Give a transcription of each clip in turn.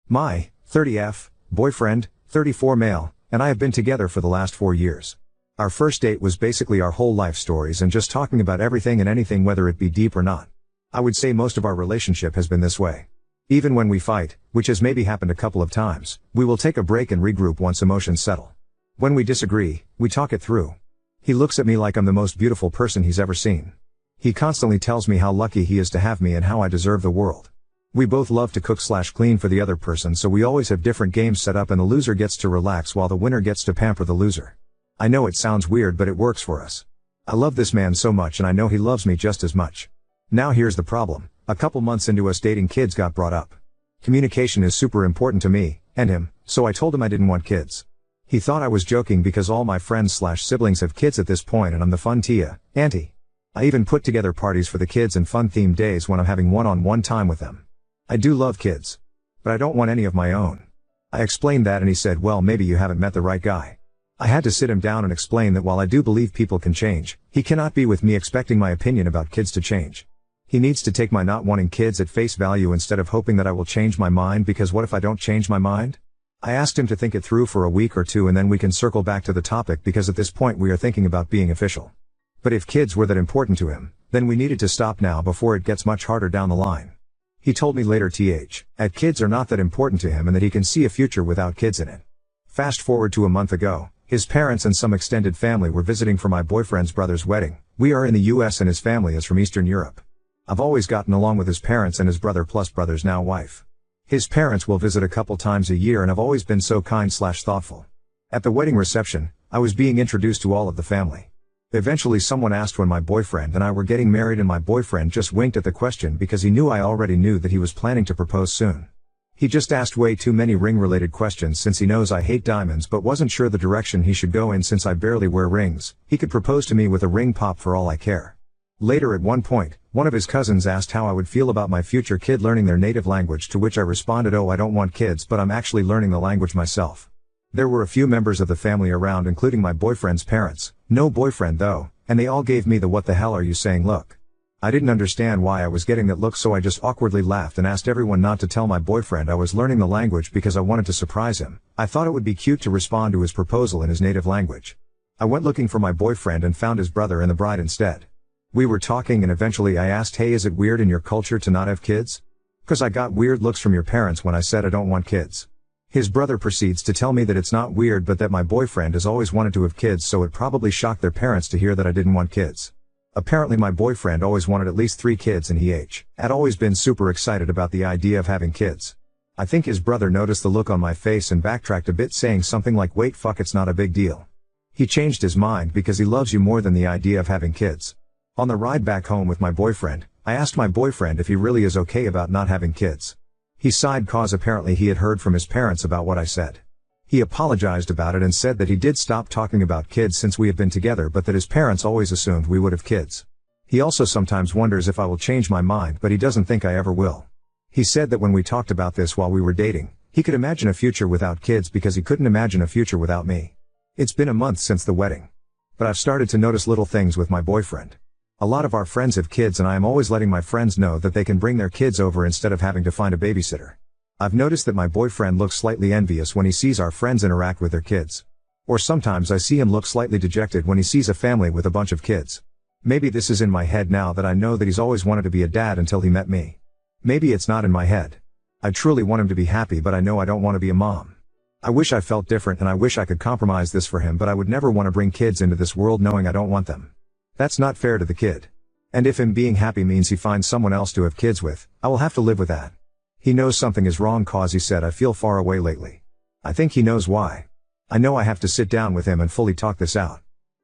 My 30F boyfriend, 34 male, and I have been together for the last 4 years. Our first date was basically our whole life stories and just talking about everything and anything, whether it be deep or not. I would say most of our relationship has been this way. Even when we fight, which has maybe happened a couple of times, we will take a break and regroup once emotions settle. When we disagree, we talk it through. He looks at me like I'm the most beautiful person he's ever seen. He constantly tells me how lucky he is to have me and how I deserve the world. We both love to cook/clean for the other person, so we always have different games set up and the loser gets to relax while the winner gets to pamper the loser. I know it sounds weird, but it works for us. I love this man so much and I know he loves me just as much. Now here's the problem. A couple months into us dating, kids got brought up. Communication is super important to me, and him, so I told him I didn't want kids. He thought I was joking because all my friends/siblings have kids at this point and I'm the fun auntie. I even put together parties for the kids and fun-themed days when I'm having one-on-one time with them. I do love kids. But I don't want any of my own. I explained that and he said, well, maybe you haven't met the right guy. I had to sit him down and explain that while I do believe people can change, he cannot be with me expecting my opinion about kids to change. He needs to take my not wanting kids at face value instead of hoping that I will change my mind, because what if I don't change my mind? I asked him to think it through for a week or two and then we can circle back to the topic, because at this point we are thinking about being official. But if kids were that important to him, then we needed to stop now before it gets much harder down the line. He told me later that kids are not that important to him and that he can see a future without kids in it. Fast forward to a month ago. His parents and some extended family were visiting for my boyfriend's brother's wedding. We are in the US and his family is from Eastern Europe. I've always gotten along with his parents and his brother plus brother's now wife. His parents will visit a couple times a year and I've always been so kind/thoughtful. At the wedding reception, I was being introduced to all of the family. Eventually someone asked when my boyfriend and I were getting married and my boyfriend just winked at the question because he knew I already knew that he was planning to propose soon. He just asked way too many ring-related questions since he knows I hate diamonds but wasn't sure the direction he should go in since I barely wear rings. He could propose to me with a ring pop for all I care. Later at one point, one of his cousins asked how I would feel about my future kid learning their native language, to which I responded, oh, I don't want kids, but I'm actually learning the language myself. There were a few members of the family around including my boyfriend's parents, no boyfriend though, and they all gave me the what the hell are you saying look. I didn't understand why I was getting that look, so I just awkwardly laughed and asked everyone not to tell my boyfriend I was learning the language because I wanted to surprise him. I thought it would be cute to respond to his proposal in his native language. I went looking for my boyfriend and found his brother and the bride instead. We were talking and eventually I asked, hey, is it weird in your culture to not have kids? 'Cause I got weird looks from your parents when I said I don't want kids. His brother proceeds to tell me that it's not weird but that my boyfriend has always wanted to have kids, so it probably shocked their parents to hear that I didn't want kids. Apparently my boyfriend always wanted at least 3 kids and he had always been super excited about the idea of having kids. I think his brother noticed the look on my face and backtracked a bit, saying something like, wait, fuck, it's not a big deal. He changed his mind because he loves you more than the idea of having kids. On the ride back home with my boyfriend, I asked my boyfriend if he really is okay about not having kids. He sighed cause apparently he had heard from his parents about what I said. He apologized about it and said that he did stop talking about kids since we have been together, but that his parents always assumed we would have kids. He also sometimes wonders if I will change my mind, but he doesn't think I ever will. He said that when we talked about this while we were dating, he could imagine a future without kids because he couldn't imagine a future without me. It's been a month since the wedding. But I've started to notice little things with my boyfriend. A lot of our friends have kids and I am always letting my friends know that they can bring their kids over instead of having to find a babysitter. I've noticed that my boyfriend looks slightly envious when he sees our friends interact with their kids. Or sometimes I see him look slightly dejected when he sees a family with a bunch of kids. Maybe this is in my head now that I know that he's always wanted to be a dad until he met me. Maybe it's not in my head. I truly want him to be happy, but I know I don't want to be a mom. I wish I felt different and I wish I could compromise this for him, but I would never want to bring kids into this world knowing I don't want them. That's not fair to the kid. And if him being happy means he finds someone else to have kids with, I will have to live with that. He knows something is wrong cause he said I feel far away lately. I think he knows why. I know I have to sit down with him and fully talk this out.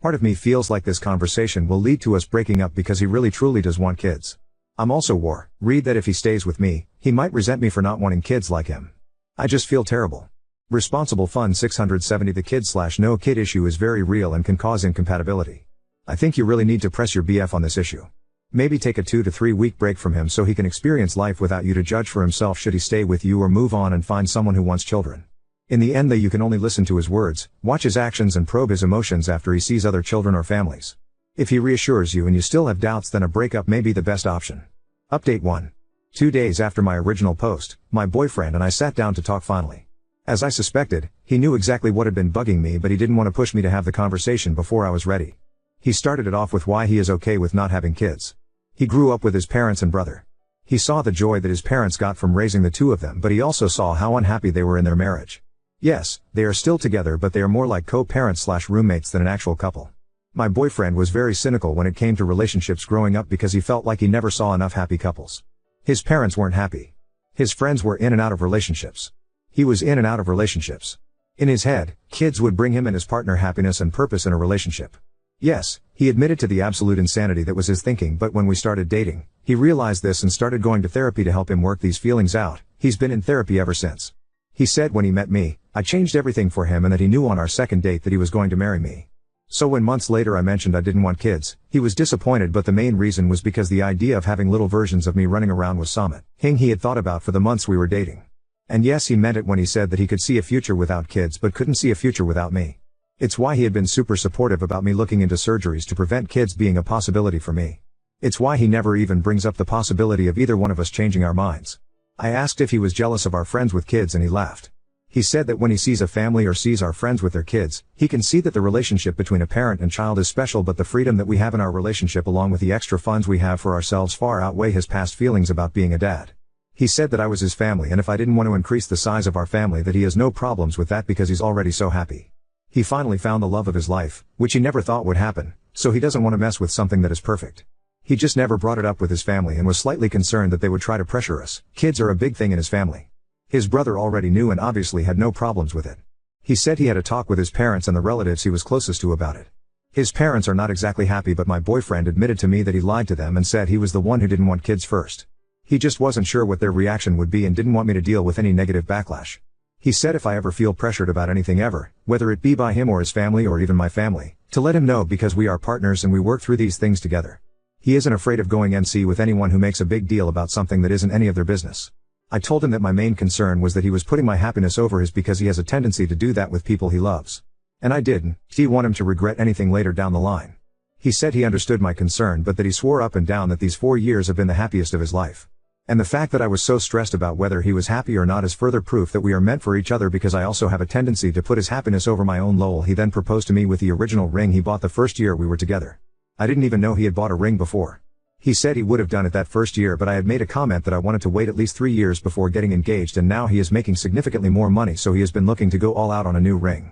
Part of me feels like this conversation will lead to us breaking up because he really truly does want kids. I'm also worried that if he stays with me, he might resent me for not wanting kids like him. I just feel terrible. Responsible Fun 670. The kid/no kid issue is very real and can cause incompatibility. I think you really need to press your BF on this issue. Maybe take a 2 to 3 week break from him so he can experience life without you to judge for himself should he stay with you or move on and find someone who wants children. In the end though, you can only listen to his words, watch his actions and probe his emotions after he sees other children or families. If he reassures you and you still have doubts, then a breakup may be the best option. Update 1. 2 days after my original post, my boyfriend and I sat down to talk finally. As I suspected, he knew exactly what had been bugging me, but he didn't want to push me to have the conversation before I was ready. He started it off with why he is okay with not having kids. He grew up with his parents and brother. He saw the joy that his parents got from raising the two of them, but he also saw how unhappy they were in their marriage. Yes, they are still together, but they are more like co-parents/roommates than an actual couple. My boyfriend was very cynical when it came to relationships growing up because he felt like he never saw enough happy couples. His parents weren't happy. His friends were in and out of relationships. He was in and out of relationships. In his head, kids would bring him and his partner happiness and purpose in a relationship. Yes, he admitted to the absolute insanity that was his thinking, but when we started dating, he realized this and started going to therapy to help him work these feelings out. He's been in therapy ever since. He said when he met me, I changed everything for him and that he knew on our second date that he was going to marry me. So when months later I mentioned I didn't want kids, he was disappointed, but the main reason was because the idea of having little versions of me running around was something he had thought about for the months we were dating. And yes, he meant it when he said that he could see a future without kids but couldn't see a future without me. It's why he had been super supportive about me looking into surgeries to prevent kids being a possibility for me. It's why he never even brings up the possibility of either one of us changing our minds. I asked if he was jealous of our friends with kids and he laughed. He said that when he sees a family or sees our friends with their kids, he can see that the relationship between a parent and child is special, but the freedom that we have in our relationship along with the extra funds we have for ourselves far outweigh his past feelings about being a dad. He said that I was his family and if I didn't want to increase the size of our family that he has no problems with that because he's already so happy. He finally found the love of his life, which he never thought would happen, so he doesn't want to mess with something that is perfect. He just never brought it up with his family and was slightly concerned that they would try to pressure us. Kids are a big thing in his family. His brother already knew and obviously had no problems with it. He said he had a talk with his parents and the relatives he was closest to about it. His parents are not exactly happy, but my boyfriend admitted to me that he lied to them and said he was the one who didn't want kids first. He just wasn't sure what their reaction would be and didn't want me to deal with any negative backlash. He said if I ever feel pressured about anything ever, whether it be by him or his family or even my family, to let him know because we are partners and we work through these things together. He isn't afraid of going MC with anyone who makes a big deal about something that isn't any of their business. I told him that my main concern was that he was putting my happiness over his because he has a tendency to do that with people he loves. And I didn't want him to regret anything later down the line. He said he understood my concern but that he swore up and down that these 4 years have been the happiest of his life. And the fact that I was so stressed about whether he was happy or not is further proof that we are meant for each other because I also have a tendency to put his happiness over my own. Lol. He then proposed to me with the original ring he bought the first year we were together. I didn't even know he had bought a ring before. He said he would have done it that first year, but I had made a comment that I wanted to wait at least 3 years before getting engaged, and now he is making significantly more money, so he has been looking to go all out on a new ring.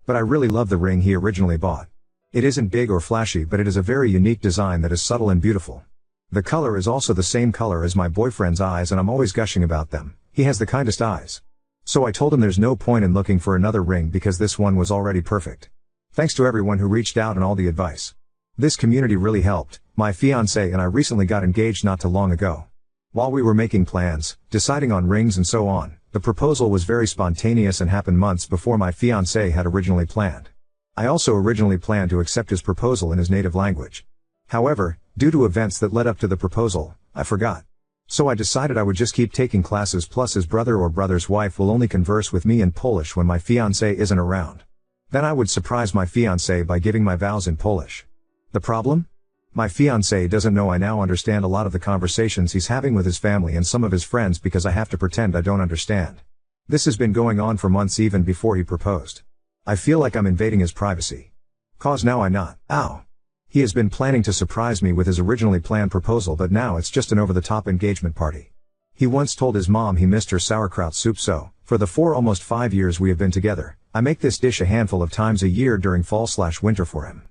But I really love the ring he originally bought. It isn't big or flashy, but it is a very unique design that is subtle and beautiful. The color is also the same color as my boyfriend's eyes and I'm always gushing about them. He has the kindest eyes. So I told him there's no point in looking for another ring because this one was already perfect. Thanks to everyone who reached out and all the advice. This community really helped. My fiancé and I recently got engaged not too long ago. While we were making plans, deciding on rings and so on, the proposal was very spontaneous and happened months before my fiancé had originally planned. I also originally planned to accept his proposal in his native language. However, due to events that led up to the proposal, I forgot. So I decided I would just keep taking classes, plus his brother or brother's wife will only converse with me in Polish when my fiancé isn't around. Then I would surprise my fiancé by giving my vows in Polish. The problem? My fiancé doesn't know I now understand a lot of the conversations he's having with his family and some of his friends because I have to pretend I don't understand. This has been going on for months even before he proposed. I feel like I'm invading his privacy. Cause now I not. Ow. He has been planning to surprise me with his originally planned proposal, but now it's just an over-the-top engagement party. He once told his mom he missed her sauerkraut soup, so, for the almost 5 years we have been together, I make this dish a handful of times a year during fall/winter for him.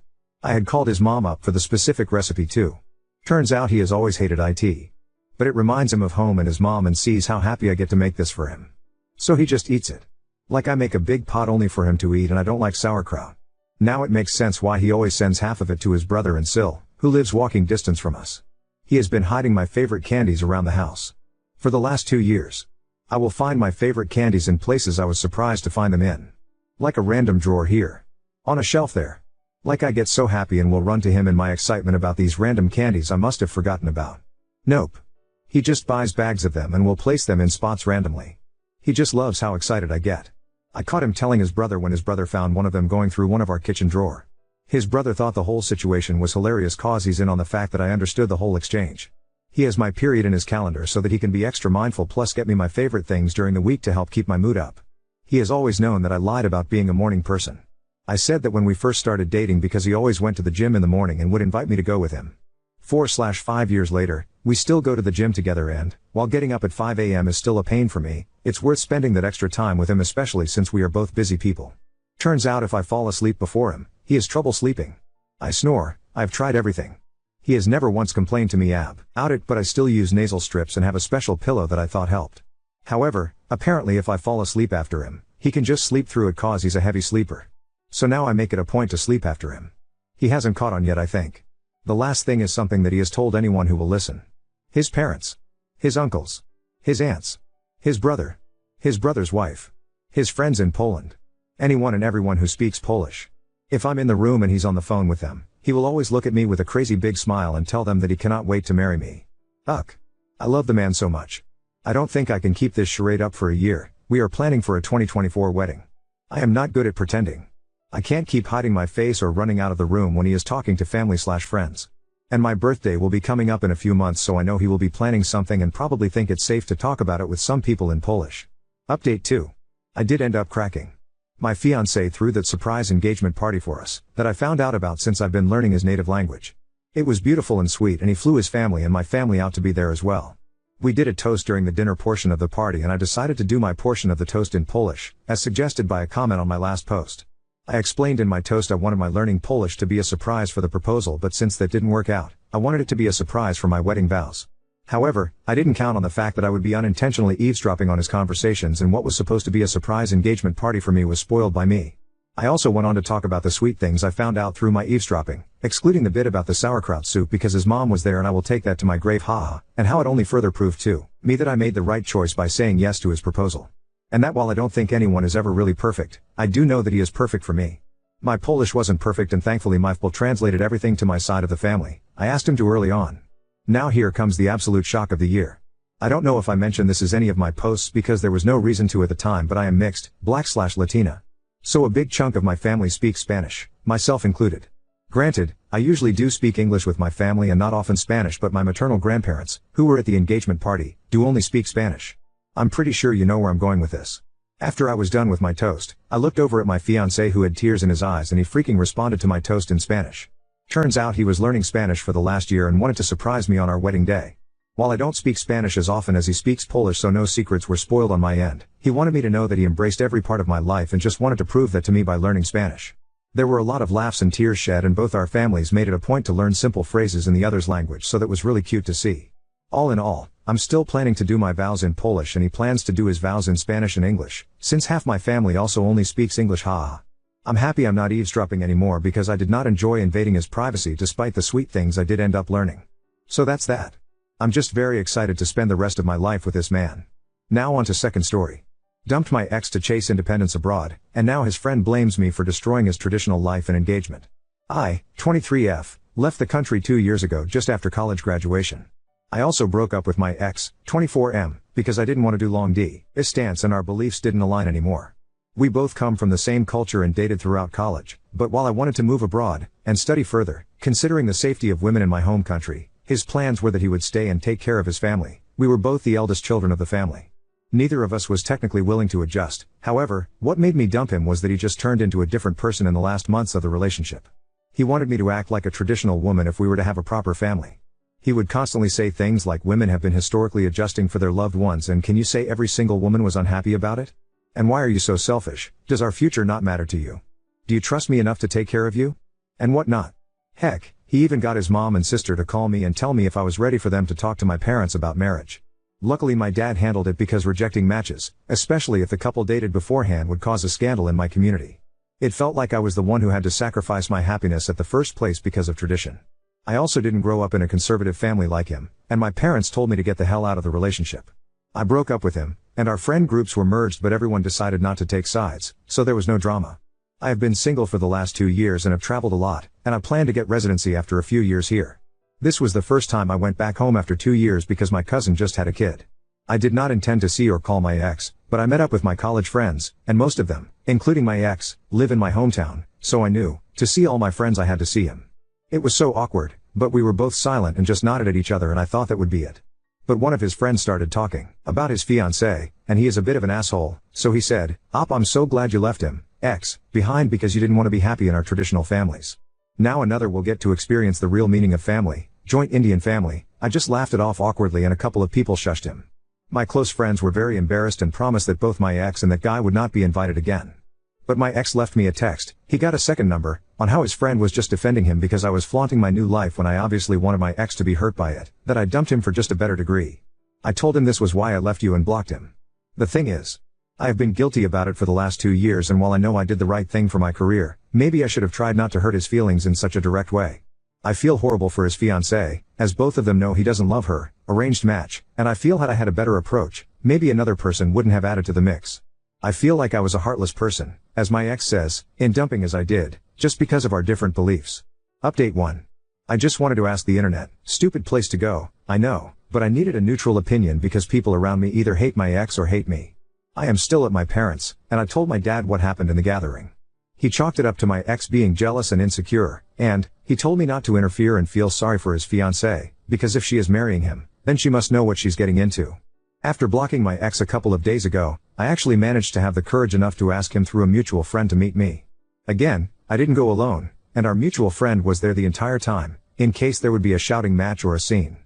I had called his mom up for the specific recipe too. Turns out he has always hated it. But it reminds him of home and his mom and sees how happy I get to make this for him. So he just eats it. Like I make a big pot only for him to eat and I don't like sauerkraut. Now it makes sense why he always sends half of it to his brother and Sil, who lives walking distance from us. He has been hiding my favorite candies around the house. For the last 2 years. I will find my favorite candies in places I was surprised to find them in. Like a random drawer here. On a shelf there. Like I get so happy and will run to him in my excitement about these random candies I must have forgotten about. Nope. He just buys bags of them and will place them in spots randomly. He just loves how excited I get. I caught him telling his brother when his brother found one of them going through one of our kitchen drawer. His brother thought the whole situation was hilarious cause he's in on the fact that I understood the whole exchange. He has my period in his calendar so that he can be extra mindful plus get me my favorite things during the week to help keep my mood up. He has always known that I lied about being a morning person. I said that when we first started dating because he always went to the gym in the morning and would invite me to go with him. 4/5 years later, we still go to the gym together and, while getting up at 5 a.m. is still a pain for me, it's worth spending that extra time with him especially since we are both busy people. Turns out if I fall asleep before him, he has trouble sleeping. I snore. I've tried everything. He has never once complained to me about it, but I still use nasal strips and have a special pillow that I thought helped. However, apparently if I fall asleep after him, he can just sleep through it cause he's a heavy sleeper. So now I make it a point to sleep after him. He hasn't caught on yet, I think. The last thing is something that he has told anyone who will listen. His parents. His uncles. His aunts. His brother. His brother's wife. His friends in Poland. Anyone and everyone who speaks Polish. If I'm in the room and he's on the phone with them, he will always look at me with a crazy big smile and tell them that he cannot wait to marry me. Ugh. I love the man so much. I don't think I can keep this charade up for a year. We are planning for a 2024 wedding. I am not good at pretending. I can't keep hiding my face or running out of the room when he is talking to family/friends. And my birthday will be coming up in a few months, so I know he will be planning something and probably think it's safe to talk about it with some people in Polish. Update 2. I did end up cracking my fiancé through that surprise engagement party for us, that I found out about since I've been learning his native language. It was beautiful and sweet and he flew his family and my family out to be there as well. We did a toast during the dinner portion of the party and I decided to do my portion of the toast in Polish, as suggested by a comment on my last post. I explained in my toast I wanted my learning Polish to be a surprise for the proposal, but since that didn't work out, I wanted it to be a surprise for my wedding vows. However, I didn't count on the fact that I would be unintentionally eavesdropping on his conversations, and what was supposed to be a surprise engagement party for me was spoiled by me. I also went on to talk about the sweet things I found out through my eavesdropping, excluding the bit about the sauerkraut soup because his mom was there and I will take that to my grave, haha, and how it only further proved to me that I made the right choice by saying yes to his proposal. And that while I don't think anyone is ever really perfect, I do know that he is perfect for me. My Polish wasn't perfect and thankfully my FPL translated everything to my side of the family. I asked him to early on. Now here comes the absolute shock of the year. I don't know if I mentioned this as any of my posts because there was no reason to at the time, but I am mixed, Black/Latina. So a big chunk of my family speaks Spanish, myself included. Granted, I usually do speak English with my family and not often Spanish, but my maternal grandparents, who were at the engagement party, do only speak Spanish. I'm pretty sure you know where I'm going with this. After I was done with my toast, I looked over at my fiancé who had tears in his eyes and he freaking responded to my toast in Spanish. Turns out he was learning Spanish for the last year and wanted to surprise me on our wedding day. While I don't speak Spanish as often as he speaks Polish, so no secrets were spoiled on my end, he wanted me to know that he embraced every part of my life and just wanted to prove that to me by learning Spanish. There were a lot of laughs and tears shed, and both our families made it a point to learn simple phrases in the other's language, so that was really cute to see. All in all, I'm still planning to do my vows in Polish and he plans to do his vows in Spanish and English, since half my family also only speaks English, haha. I'm happy I'm not eavesdropping anymore because I did not enjoy invading his privacy despite the sweet things I did end up learning. So that's that. I'm just very excited to spend the rest of my life with this man. Now on to second story. Dumped my ex to chase independence abroad, and now his friend blames me for destroying his traditional life and engagement. I, 23F, left the country 2 years ago just after college graduation. I also broke up with my ex, 24M, because I didn't want to do long distance and our beliefs didn't align anymore. We both come from the same culture and dated throughout college, but while I wanted to move abroad and study further, considering the safety of women in my home country, his plans were that he would stay and take care of his family. We were both the eldest children of the family. Neither of us was technically willing to adjust. However, what made me dump him was that he just turned into a different person in the last months of the relationship. He wanted me to act like a traditional woman if we were to have a proper family. He would constantly say things like women have been historically adjusting for their loved ones, and can you say every single woman was unhappy about it? And why are you so selfish? Does our future not matter to you? Do you trust me enough to take care of you? And what not? Heck, he even got his mom and sister to call me and tell me if I was ready for them to talk to my parents about marriage. Luckily my dad handled it because rejecting matches, especially if the couple dated beforehand, would cause a scandal in my community. It felt like I was the one who had to sacrifice my happiness at the first place because of tradition. I also didn't grow up in a conservative family like him, and my parents told me to get the hell out of the relationship. I broke up with him, and our friend groups were merged, but everyone decided not to take sides, so there was no drama. I have been single for the last 2 years and have traveled a lot, and I plan to get residency after a few years here. This was the first time I went back home after 2 years because my cousin just had a kid. I did not intend to see or call my ex, but I met up with my college friends, and most of them, including my ex, live in my hometown, so I knew, to see all my friends I had to see him. It was so awkward, but we were both silent and just nodded at each other, and I thought that would be it. But one of his friends started talking about his fiancée, and he is a bit of an asshole, so he said, I'm so glad you left him, behind because you didn't want to be happy in our traditional families. Now another will get to experience the real meaning of family, joint Indian family. I just laughed it off awkwardly and a couple of people shushed him. My close friends were very embarrassed and promised that both my ex and that guy would not be invited again. But my ex left me a text, he got a second number, on how his friend was just defending him because I was flaunting my new life when I obviously wanted my ex to be hurt by it, that I dumped him for just a better degree. I told him this was why I left you and blocked him. The thing is, I have been guilty about it for the last 2 years, and while I know I did the right thing for my career, maybe I should have tried not to hurt his feelings in such a direct way. I feel horrible for his fiancée, as both of them know he doesn't love her, arranged match, and I feel had I had a better approach, maybe another person wouldn't have added to the mix. I feel like I was a heartless person, as my ex says, in dumping as I did, just because of our different beliefs. Update 1. I just wanted to ask the internet, stupid place to go, I know, but I needed a neutral opinion because people around me either hate my ex or hate me. I am still at my parents', and I told my dad what happened in the gathering. He chalked it up to my ex being jealous and insecure, and he told me not to interfere and feel sorry for his fiancée, because if she is marrying him, then she must know what she's getting into. After blocking my ex a couple of days ago, I actually managed to have the courage enough to ask him through a mutual friend to meet me. Again, I didn't go alone, and our mutual friend was there the entire time, in case there would be a shouting match or a scene.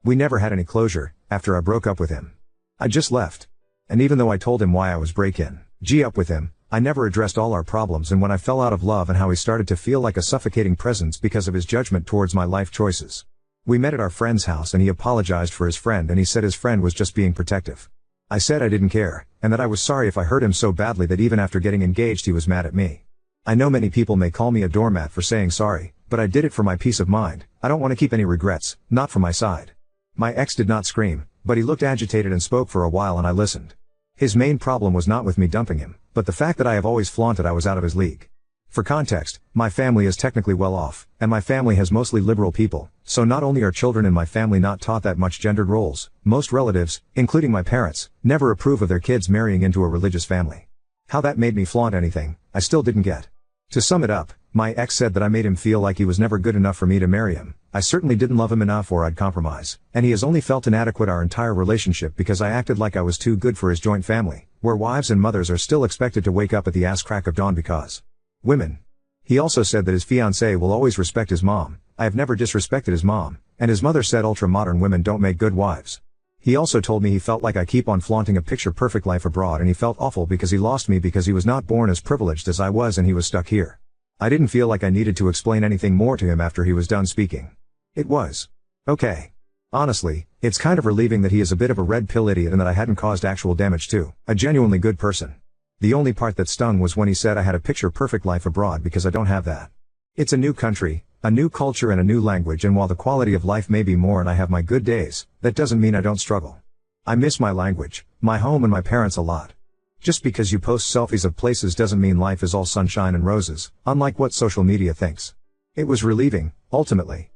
We never had any closure, after I broke up with him. I just left. And even though I told him why I was breaking up with him, I never addressed all our problems and when I fell out of love and how he started to feel like a suffocating presence because of his judgment towards my life choices. We met at our friend's house and he apologized for his friend and he said his friend was just being protective. I said I didn't care, and that I was sorry if I hurt him so badly that even after getting engaged he was mad at me. I know many people may call me a doormat for saying sorry, but I did it for my peace of mind. I don't want to keep any regrets, not from my side. My ex did not scream, but he looked agitated and spoke for a while and I listened. His main problem was not with me dumping him, but the fact that I have always flaunted I was out of his league. For context, my family is technically well off, and my family has mostly liberal people, so not only are children in my family not taught that much gendered roles, most relatives, including my parents, never approve of their kids marrying into a religious family. How that made me flaunt anything, I still didn't get. To sum it up, my ex said that I made him feel like he was never good enough for me to marry him. I certainly didn't love him enough or I'd compromise, and he has only felt inadequate our entire relationship because I acted like I was too good for his joint family, where wives and mothers are still expected to wake up at the ass crack of dawn because women. He also said that his fiancée will always respect his mom. I have never disrespected his mom, and his mother said ultra-modern women don't make good wives. He also told me he felt like I keep on flaunting a picture-perfect life abroad and he felt awful because he lost me because he was not born as privileged as I was and he was stuck here. I didn't feel like I needed to explain anything more to him after he was done speaking. It was okay. Honestly, it's kind of relieving that he is a bit of a red pill idiot and that I hadn't caused actual damage to a genuinely good person. The only part that stung was when he said I had a picture-perfect life abroad because I don't have that. It's a new country, a new culture and a new language, and while the quality of life may be more and I have my good days, that doesn't mean I don't struggle. I miss my language, my home and my parents a lot. Just because you post selfies of places doesn't mean life is all sunshine and roses, unlike what social media thinks. It was relieving, ultimately.